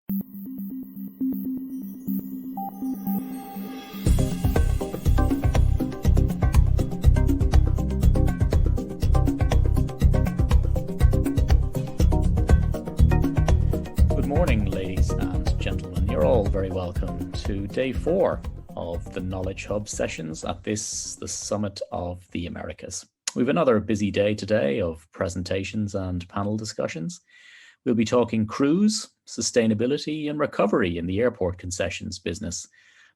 Good morning, ladies and gentlemen. You're all very welcome to day 4 of the Knowledge Hub sessions at the Summit of the Americas. We have another busy day today of presentations and panel discussions. We'll be talking cruise, sustainability and recovery in the airport concessions business.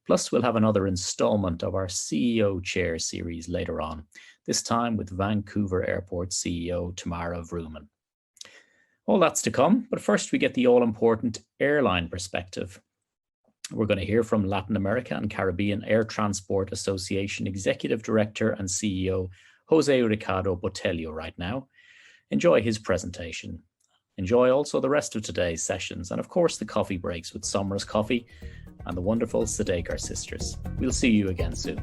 Plus, we'll have another installment of our CEO Chair series later on, this time with Vancouver Airport CEO Tamara Vrooman. All that's to come, but first we get the all-important airline perspective. We're going to hear from Latin America and Caribbean Air Transport Association Executive Director and CEO Jose Ricardo Botelho right now. Enjoy his presentation. Enjoy also the rest of today's sessions and of course the coffee breaks with Somers Coffee and the wonderful Sadekar sisters. We'll see you again soon.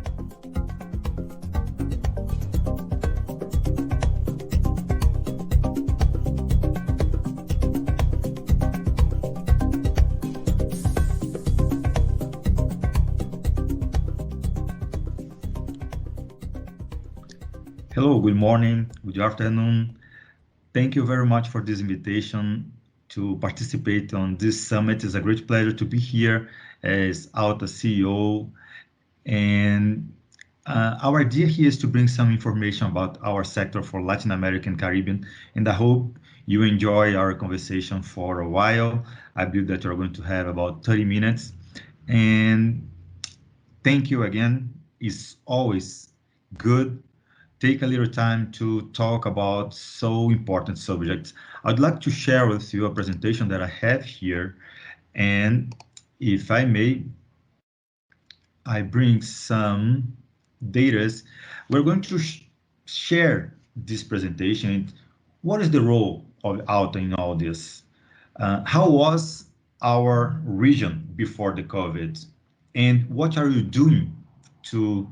Hello, good morning, good afternoon. Thank you very much for this invitation to participate on this summit. It's a great pleasure to be here as ALTA CEO. And our idea here is to bring some information about our sector for Latin American Caribbean. And I hope you enjoy our conversation for a while. I believe that we're going to have about 30 minutes. And thank you again. It's always good take a little time to talk about so important subjects. I'd like to share with you a presentation that I have here. And if I may, I bring some data. We're going to share this presentation. What is the role of ALTA in all this? How was our region before the COVID? And what are you doing to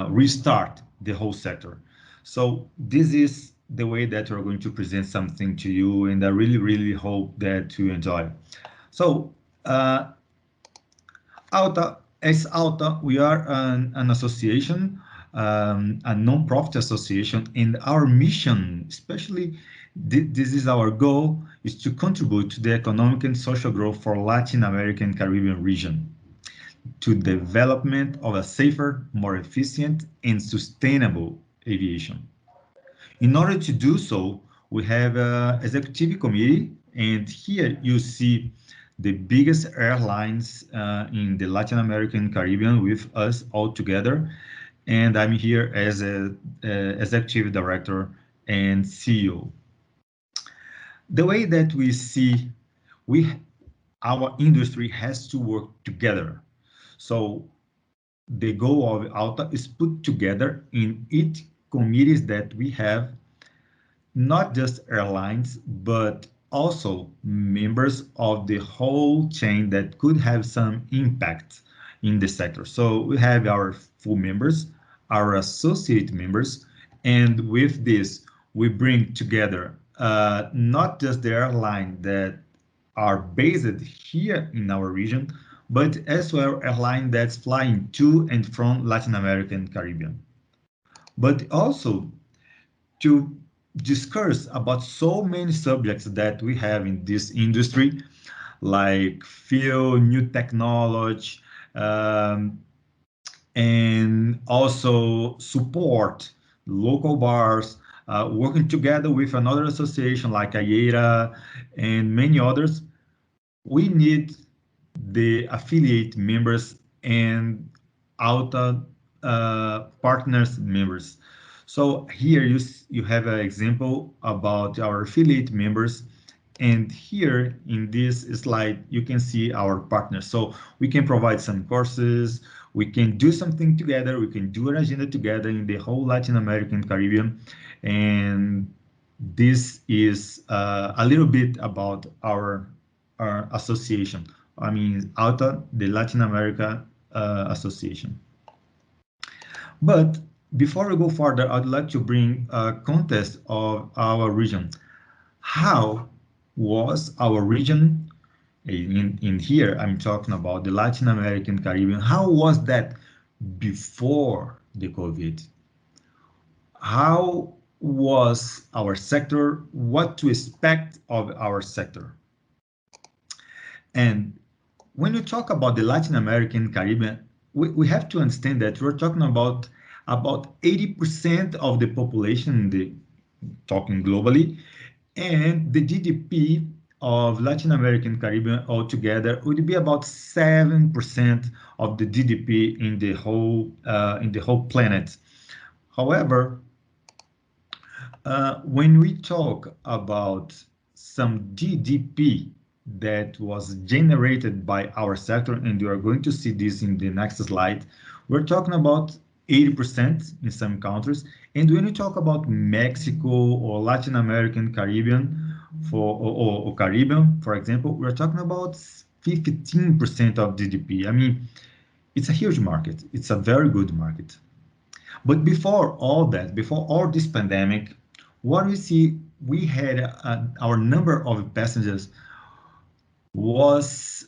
restart the whole sector? So this is the way that we're going to present something to you, and I really hope that you enjoy. So ALTA, as ALTA, we are an association, a non-profit association, and our mission, especially this is our goal, is to contribute to the economic and social growth for Latin American Caribbean region, to development of a safer, more efficient, and sustainable aviation. In order to do so, we have an executive committee, and here you see the biggest airlines in the Latin American Caribbean with us all together. And I'm here as an executive director and CEO. The way that we see, our industry has to work together. So the goal of ALTA is put together in each committees that we have, not just airlines, but also members of the whole chain that could have some impact in the sector. So we have our full members, our associate members, and with this, we bring together not just the airline that are based here in our region, but as well airline that's flying to and from Latin American Caribbean. But also to discuss about so many subjects that we have in this industry, like fuel, new technology, and also support local bars, working together with another association like IATA and many others. We need the affiliate members and ALTA partners members. So here you have an example about our affiliate members, and here in this slide you can see our partners. So we can provide some courses, we can do something together, we can do an agenda together in the whole Latin American Caribbean, and this is a little bit about our association. I mean, ALTA, the Latin America Association. But before we go further, I'd like to bring a context of our region. How was our region In here, I'm talking about the Latin American, Caribbean. How was that before the COVID? How was our sector? What to expect of our sector? And when you talk about the Latin American, Caribbean, we have to understand that we're talking about 80% of the population, talking globally, and the GDP of Latin American, Caribbean altogether would be about 7% of the GDP in the whole planet. However, when we talk about some GDP that was generated by our sector, and you are going to see this in the next slide, we're talking about 80% in some countries. And when you talk about Mexico or Latin American, Caribbean, or Caribbean, for example, we're talking about 15% of GDP. I mean, it's a huge market. It's a very good market. But before all that, before all this pandemic, what we see, we had our number of passengers was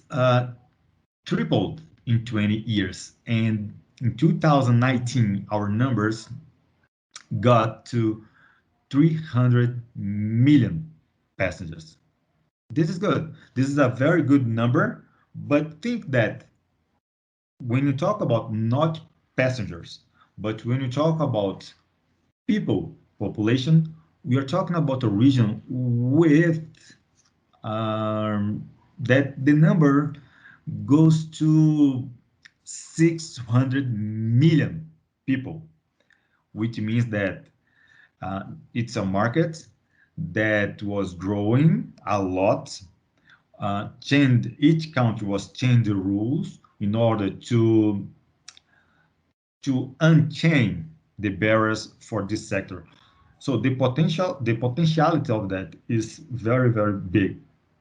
tripled in 20 years. And in 2019, our numbers got to 300 million passengers. This is good. This is a very good number, but think that when you talk about not passengers, but when you talk about people, population, we are talking about a region with that the number goes to 600 million people, which means that it's a market that was growing a lot. Each country was changing the rules in order to unchain the barriers for this sector. So the potentiality of that is very, very big.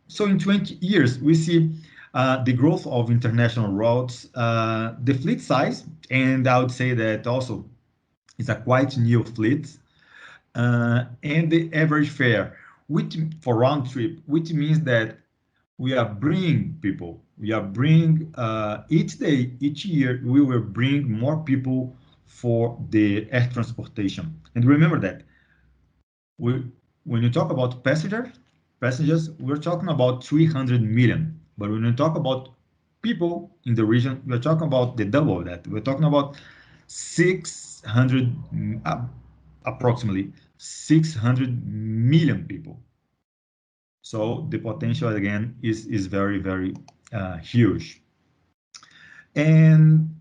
So in 20 years, we see the growth of international routes, the fleet size, and I would say that also it's a quite new fleet, and the average fare, which for round trip, which means that we are bringing people. We are bringing each day, each year, we will bring more people for the air transportation. And remember that when you talk about passengers, we're talking about 300 million. But when you talk about people in the region, we're talking about the double of that. We're talking about 600, approximately 600 million people. So the potential again is very, very huge. And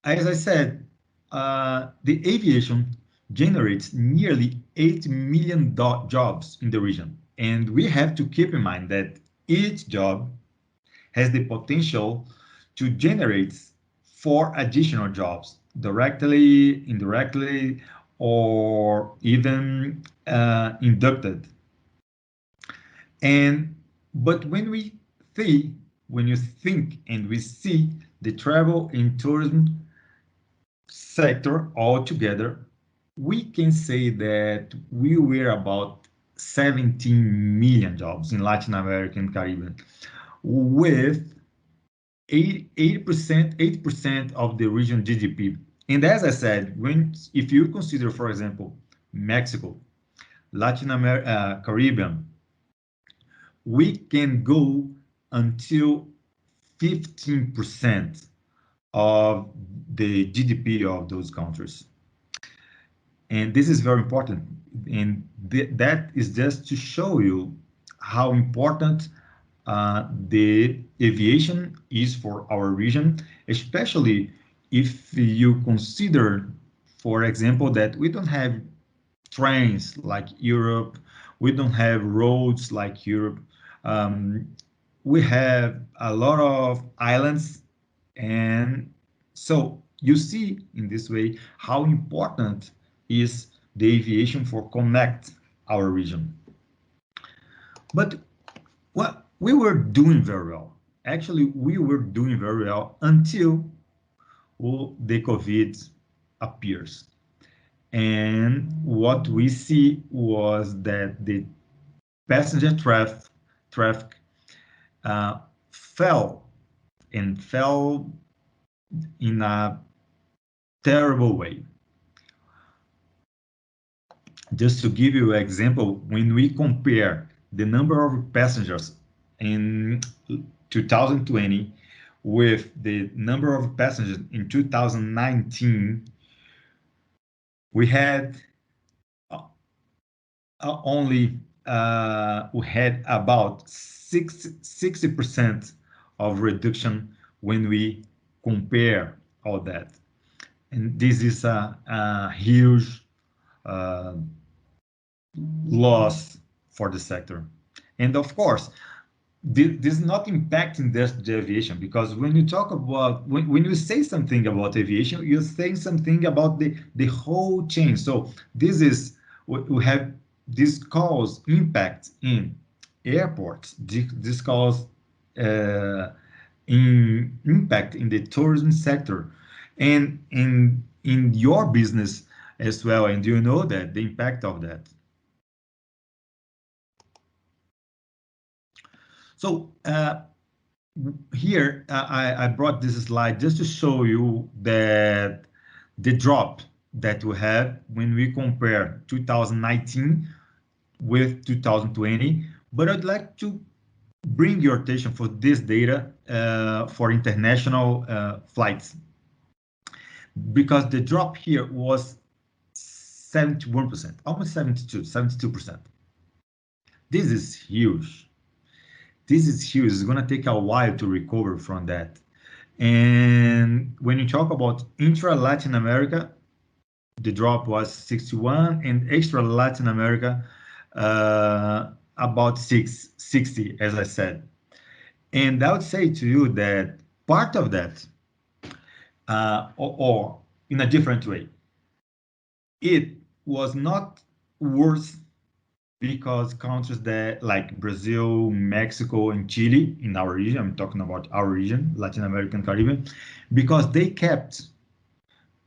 as I said, the aviation generates nearly 8 million jobs in the region. And we have to keep in mind that each job has the potential to generate 4 additional jobs, directly, indirectly, or even inducted. But when you think and we see the travel and tourism sector altogether, we can say that we were about 17 million jobs in Latin America and Caribbean, with 8% of the region GDP. And as I said, if you consider, for example, Mexico, Latin America, Caribbean, we can go until 15% of the GDP of those countries. And this is very important. And that is just to show you how important the aviation is for our region, especially if you consider, for example, that we don't have trains like Europe, we don't have roads like Europe. We have a lot of islands, and so you see in this way how important is the aviation for connect our region. But well, we were doing very well. Actually, we were doing very well until the COVID appears. And what we see was that the passenger traffic fell in a terrible way. Just to give you an example, when we compare the number of passengers in 2020 with the number of passengers in 2019, we had we had about 60% of reduction when we compare all that. And this is a huge loss for the sector. And of course, this is not impacting just the aviation, because when you talk about, when you say something about aviation, you're saying something about the whole chain. So this is, we have, this cause impact in airports, this cause in impact in the tourism sector, and in your business as well. And you know that the impact of that. So here I brought this slide just to show you that the drop that we have when we compare 2019 with 2020. But I'd like to bring your attention for this data for international flights, because the drop here was 71%, almost 72%. This is huge. This is huge. It's going to take a while to recover from that. And when you talk about intra Latin America, the drop was 61, and extra Latin America about 60, as I said. And I would say to you that part of that, or in a different way, it was not worse because countries that like Brazil, Mexico, and Chile in our region, I'm talking about our region, Latin American Caribbean, because they kept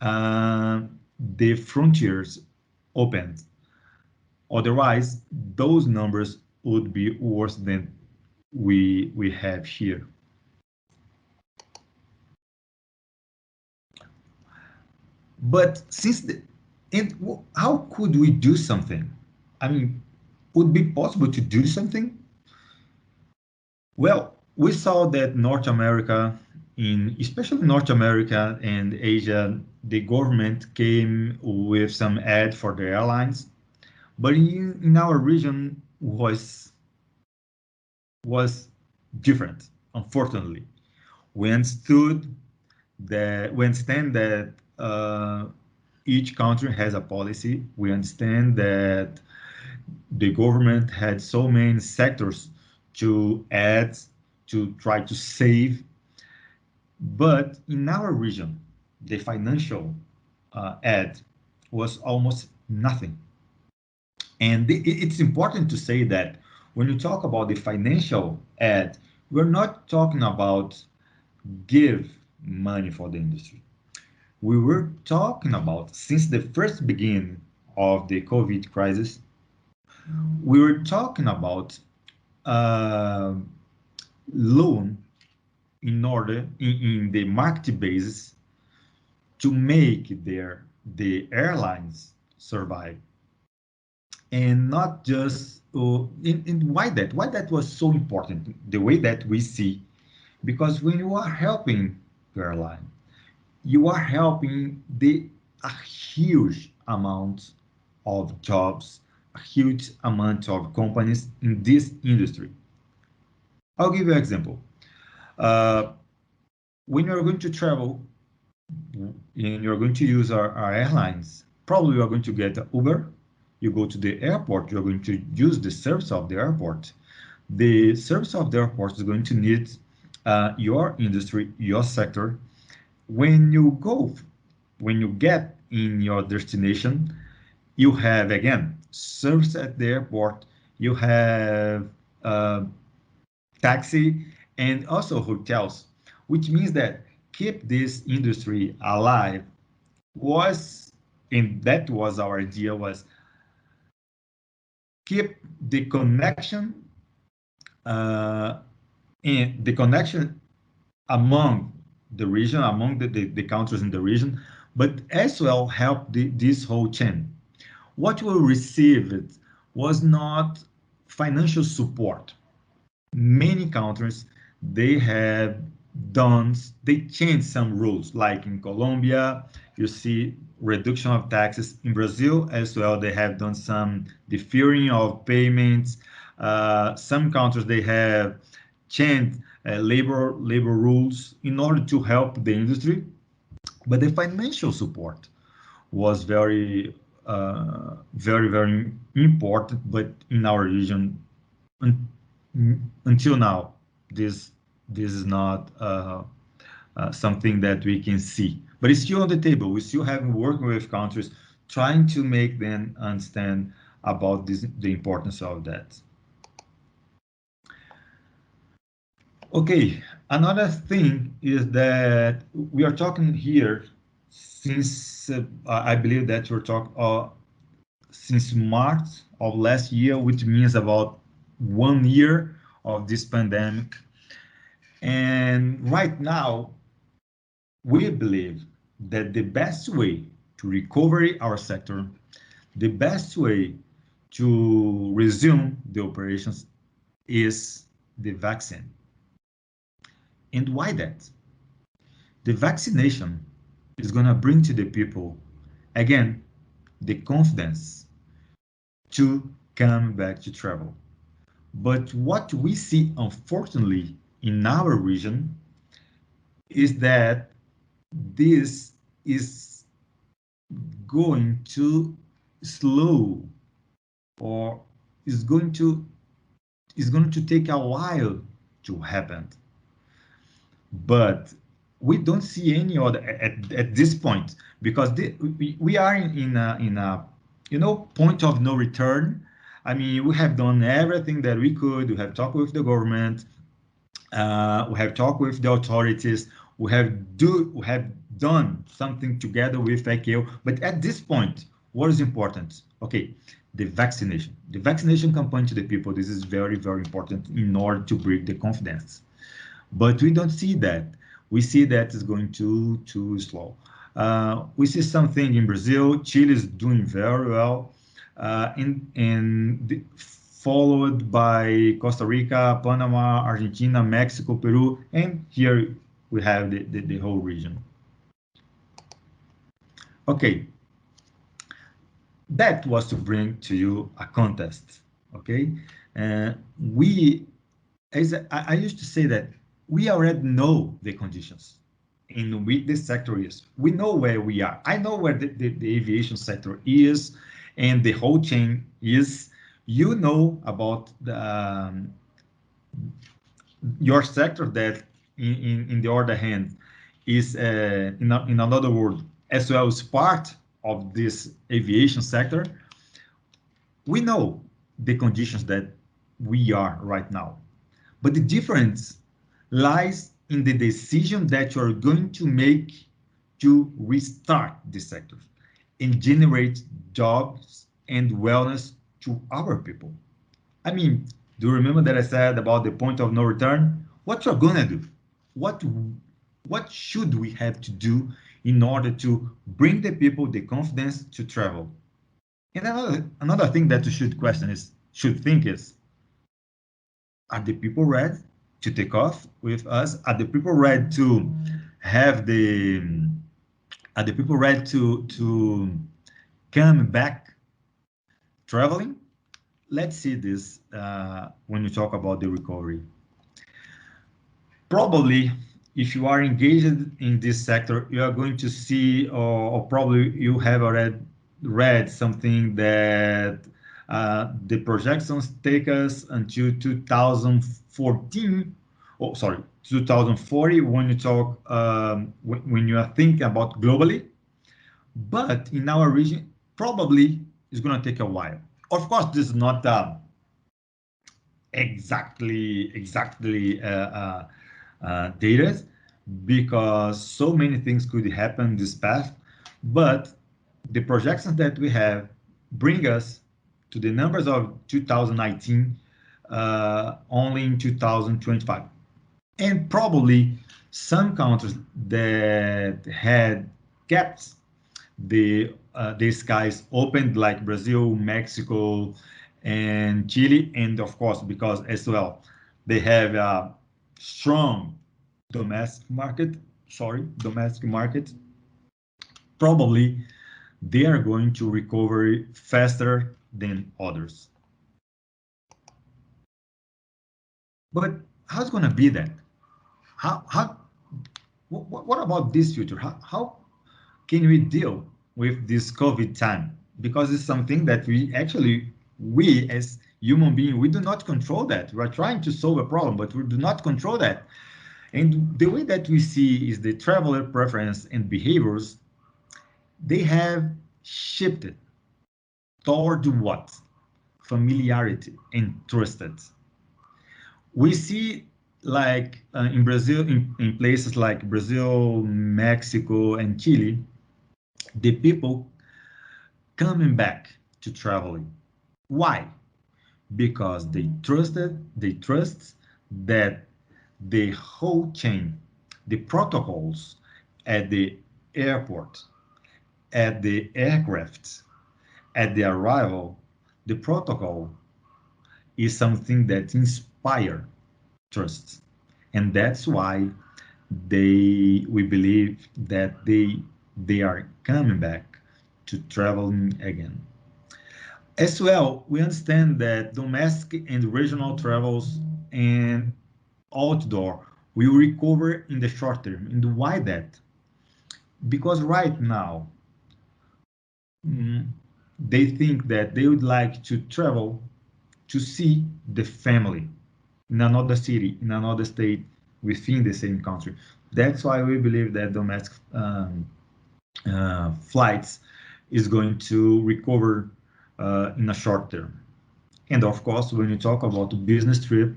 the frontiers open. Otherwise, those numbers would be worse than we have here. But how could we do something? I mean, would it be possible to do something? Well, we saw that North America, especially North America and Asia, the government came with some ad for the airlines, but in our region was different. Unfortunately, we understand that each country has a policy. We understand that the government had so many sectors to add to try to save. But in our region, the financial aid was almost nothing. And it's important to say that when you talk about the financial aid, we're not talking about give money for the industry. We were talking about, since the first beginning of the COVID crisis, we were talking about loan in order in the market basis to make the airlines survive, and not just why that was so important, the way that we see, because when you are helping the airline, you are helping a huge amount of jobs, a huge amount of companies in this industry. I'll give you an example. When you're going to travel and you're going to use our airlines, probably you're going to get Uber. You go to the airport, you're going to use the service of the airport. The service of the airport is going to need your industry, your sector. When you get in your destination, you have, again, service at the airport, you have taxi, and also hotels, which means that keep this industry alive that was our idea, was keep the connection and the connection among the region, among the countries in the region, but as well help this whole chain. What we received was not financial support. Many countries, they have done, they changed some rules, like in Colombia, you see reduction of taxes. In Brazil as well, they have done some deferring of payments. Some countries, they have changed labor rules in order to help the industry, but the financial support was very important. But in our region, un until now, this this is not something that we can see. But it's still on the table. We still have working with countries, trying to make them understand about this, the importance of that. Okay, another thing is that we are talking here since I believe that you're talking since March of last year, which means about 1 year of this pandemic. And right now, we believe that the best way to recover our sector, the best way to resume the operations is the vaccine. And why that? The vaccination is going to bring to the people, again, the confidence to come back to travel. But what we see, unfortunately, in our region is that this is going to slow, or is going to take a while to happen. But we don't see any other at this point, because we are in a point of no return. I mean, we have done everything that we could. We have talked with the government. We have talked with the authorities. We have done something together with ICAO. But at this point, what is important? Okay, the vaccination campaign to the people. This is very important in order to bring the confidence. But we don't see that. We see that it's going too slow. We see something in Brazil. Chile is doing very well, followed by Costa Rica, Panama, Argentina, Mexico, Peru, and here we have the whole region. Okay, that was to bring to you a contest. Okay, as I used to say that we already know the conditions in which this sector is. We know where we are. I know where the aviation sector is and the whole chain is. You know about your sector that in the other hand is in another word as well as part of this aviation sector. We know the conditions that we are right now, but the difference lies in the decision that you are going to make to restart the sector and generate jobs and wellness to our people. I mean, do you remember that I said about the point of no return? What you're gonna do? What should we have to do in order to bring the people the confidence to travel? And another thing that you should think is, are the people ready to take off with us? Are the people ready to have are the people ready to come back traveling? Let's see this when you talk about the recovery. Probably, if you are engaged in this sector, you are going to see, or probably you have already read something that the projections take us until 2014, oh, sorry, 2040 when you talk, when you are thinking about globally. But in our region, probably it's going to take a while. Of course, this is not exactly data, because so many things could happen this path, but the projections that we have bring us to the numbers of 2019 only in 2025. And probably some countries that had kept the skies opened, like Brazil, Mexico, and Chile, and of course, because as well they have a strong domestic market. Sorry, domestic market. Probably they are going to recover faster than others. But how's going to be that? How what about this future? How can we deal with this COVID time? Because it's something that we as human beings, we do not control that. We are trying to solve a problem, but we do not control that. And the way that we see is the traveler preference and behaviors, they have shifted toward what? Familiarity and trusted. We see like in Brazil, in places like Brazil, Mexico, and Chile, the people coming back to traveling. Why? Because they trust that the whole chain, the protocols at the airport, at the aircraft, at the arrival, the protocol is something that inspires trust. And that's why we believe that they are coming back to traveling again. As well, we understand that domestic and regional travels and outdoor will recover in the short term. And why that? Because right now, they think that they would like to travel to see the family in another city, in another state, within the same country. That's why we believe that domestic flights is going to recover in a short term. And of course, when you talk about a business trip,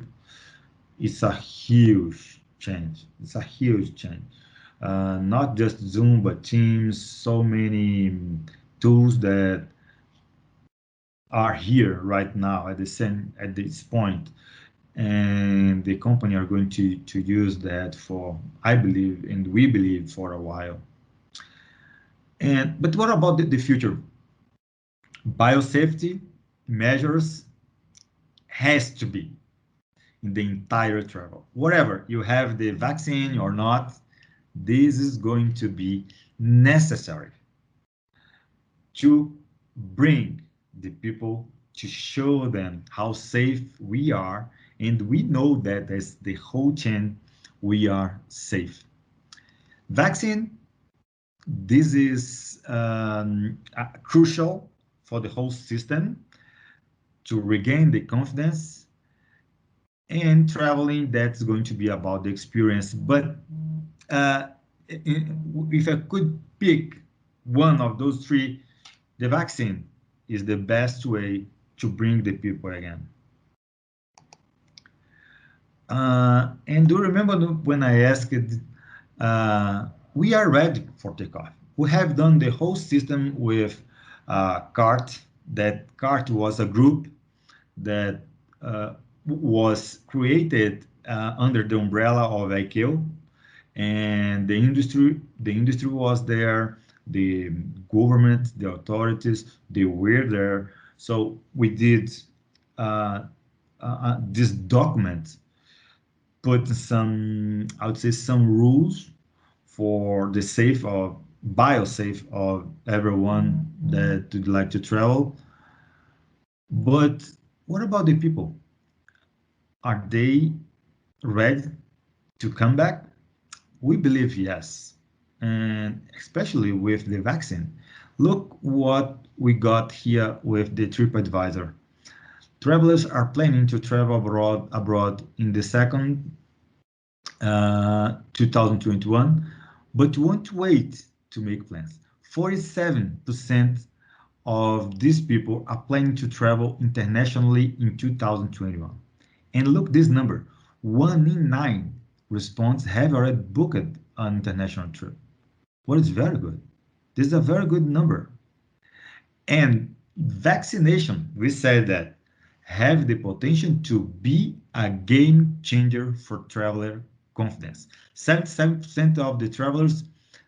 it's a huge change. It's a huge change. Not just Zoom, but Teams, so many tools that are here right now at this point, and the company are going to use that for, I believe, and we believe, for a while. But what about the future? Biosafety measures has to be in the entire travel. Whatever you have the vaccine or not, this is going to be necessary to bring the people, to show them how safe we are. And we know that as the whole chain, we are safe. Vaccine, this is crucial for the whole system to regain the confidence. And traveling, that's going to be about the experience. But if I could pick one of those three, the vaccine is the best way to bring the people again. And do you remember when I asked, we are ready for takeoff. We have done the whole system with CART. That CART was a group that was created under the umbrella of ICAO, and the industry was there, the government, the authorities, they were there. So we did this document, put some, I would say, some rules for the biosafe of everyone that would like to travel. But what about the people? Are they ready to come back? We believe yes, and especially with the vaccine. Look what we got here with the TripAdvisor. Travelers are planning to travel abroad in the second 2021, but won't wait to make plans. 47% of these people are planning to travel internationally in 2021. And look this number, 1 in 9 response have already booked an international trip. What is very good. This is a very good number. And vaccination, we said that, have the potential to be a game changer for traveler confidence. 77% of the travelers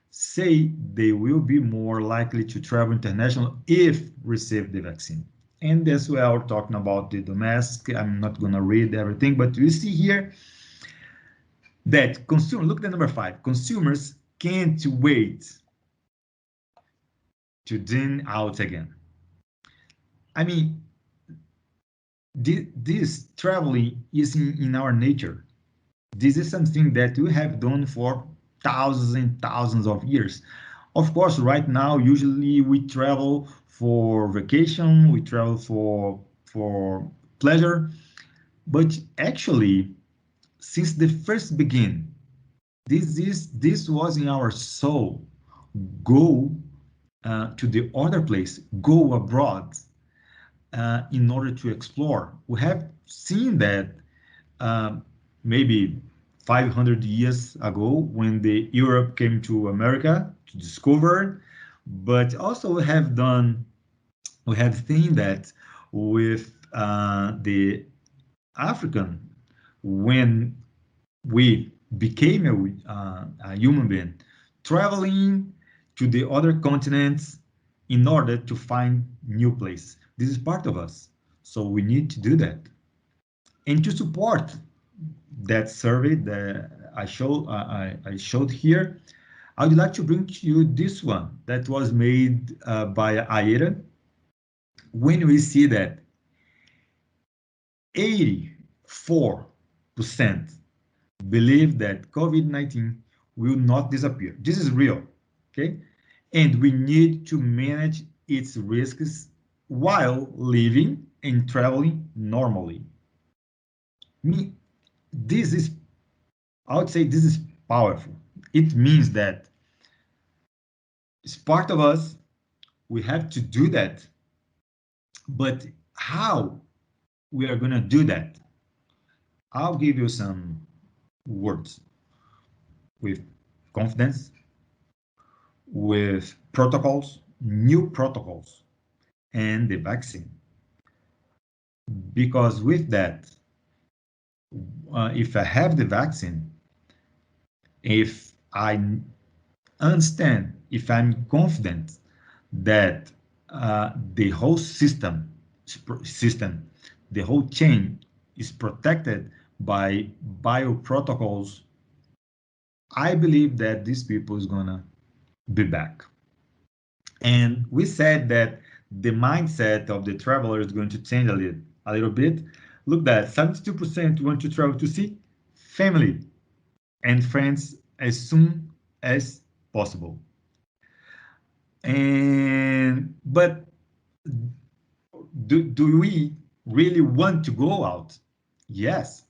say they will be more likely to travel international if receive the vaccine. And as well, talking about the domestic, I'm not going to read everything, but you see here that look at number 5, consumers can't wait to dine out again. I mean, this traveling is in our nature. This is something that we have done for thousands and thousands of years. Of course, right now, usually we travel for vacation, we travel for pleasure, but actually, since the first begin, this was in our soul. Go to the other place, go abroad in order to explore. We have seen that maybe 500 years ago when the Europe came to America to discover, but also we have seen that with the African when we became a human being, traveling to the other continents in order to find new places. This is part of us, so we need to do that. And to support that survey that I showed here, I would like to bring to you this one that was made by AIRA. When we see that 84% believe that COVID-19 will not disappear. This is real, okay? And we need to manage its risks while living and traveling normally. I would say this is powerful. It means that it's part of us. We have to do that. But how we are going to do that? I'll give you some words with confidence, with protocols, new protocols, and the vaccine. Because with that, if I have the vaccine, if I understand, if I'm confident that the whole system, the whole chain is protected by bioprotocols, I believe that these people is gonna be back. And we said that the mindset of the traveler is going to change a little bit. Look, that 72% want to travel to see family and friends as soon as possible. But do we really want to go out? Yes,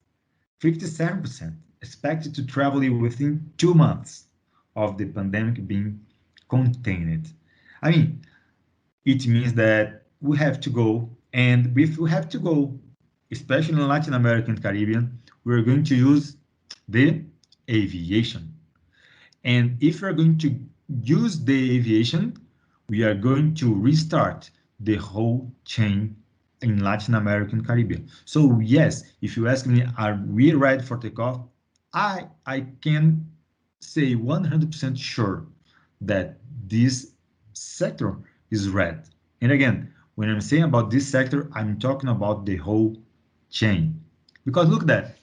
57% expected to travel within 2 months of the pandemic being contained. I mean, it means that we have to go, and if we have to go, especially in Latin America and Caribbean, we're going to use the aviation. And if we're going to use the aviation, we are going to restart the whole chain in Latin America and Caribbean. So yes, if you ask me, are we ready for takeoff? I can say 100% sure that this sector is ready. And again, when I'm saying about this sector, I'm talking about the whole chain. Because look at that,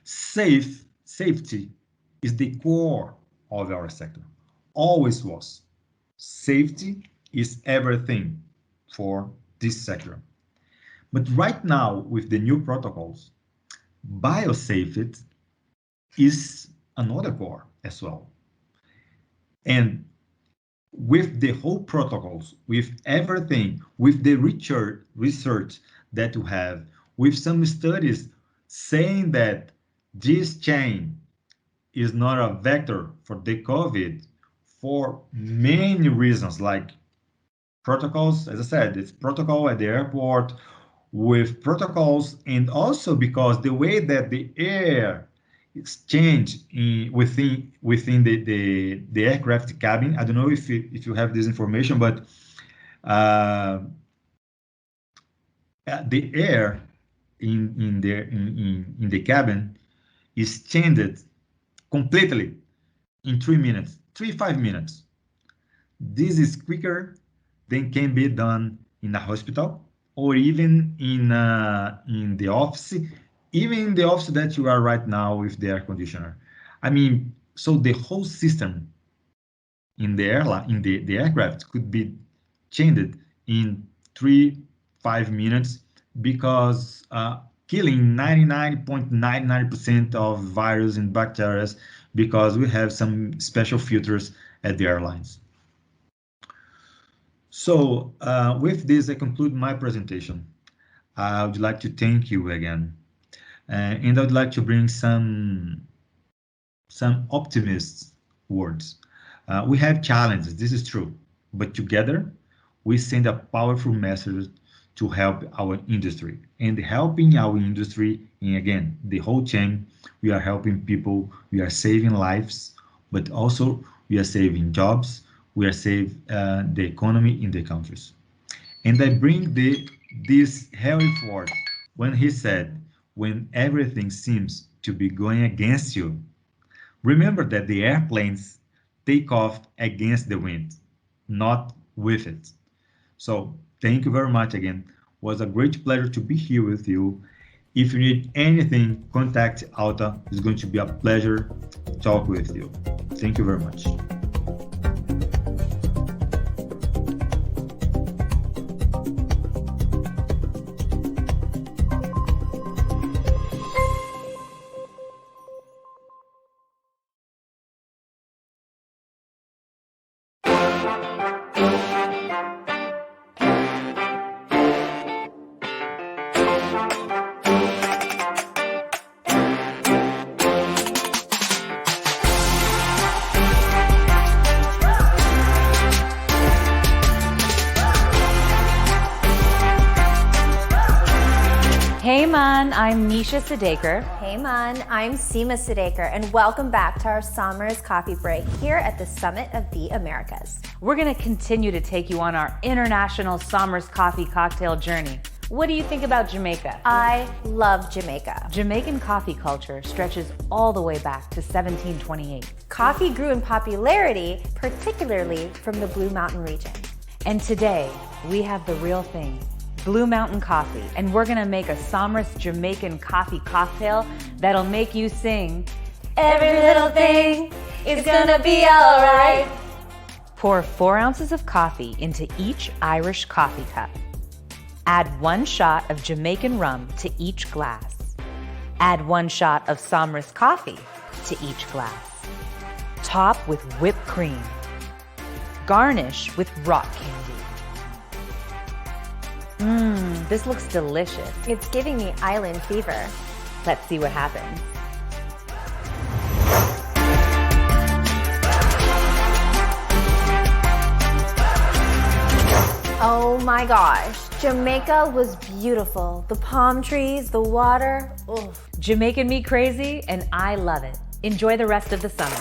safety is the core of our sector, always was. Safety is everything for this sector. But right now, with the new protocols, biosafety is another core as well. And with the whole protocols, with everything, with the research that we have, with some studies saying that this chain is not a vector for the COVID for many reasons, like protocols, as I said, it's protocol at the airport with protocols, and also because the way that the air exchange within the aircraft cabin. I don't know if you have this information, but the air in the cabin is changed completely in 3 minutes, 5 minutes. This is quicker than can be done in a hospital or even in the office, even in the office that you are right now with the air conditioner. I mean, so the whole system in the airline, in the aircraft could be changed in 5 minutes because killing 99.99% of virus and bacteria because we have some special filters at the airlines. So with this, I conclude my presentation. I would like to thank you again. And I would like to bring some optimist words. We have challenges, this is true, but together we send a powerful message to help our industry. And helping our industry, and again, the whole chain, we are helping people, we are saving lives, but also we are saving jobs, we are saving the economy in the countries. And I bring this Henry Ford when he said, when everything seems to be going against you, remember that the airplanes take off against the wind, not with it. So thank you very much again. It was a great pleasure to be here with you. If you need anything, contact Alta. It's going to be a pleasure to talk with you. Thank you very much. Hey man, I'm Nisha Sadekar. Hey man, I'm Seema Sadekar, and welcome back to our Summer's Coffee Break here at the Summit of the Americas. We're gonna continue to take you on our international Somers coffee cocktail journey. What do you think about Jamaica? I love Jamaica. Jamaican coffee culture stretches all the way back to 1728. Coffee grew in popularity, particularly from the Blue Mountain region. And today, we have the real thing, Blue Mountain Coffee, and we're gonna make a Somers Jamaican coffee cocktail that'll make you sing, every little thing is gonna be alright. Pour 4 ounces of coffee into each Irish coffee cup. Add 1 shot of Jamaican rum to each glass. Add 1 shot of Somers coffee to each glass. Top with whipped cream. Garnish with rock candy. This looks delicious. It's giving me island fever. Let's see what happens. Oh my gosh, Jamaica was beautiful. The palm trees, the water, Jamaican me crazy, and I love it. Enjoy the rest of the summer.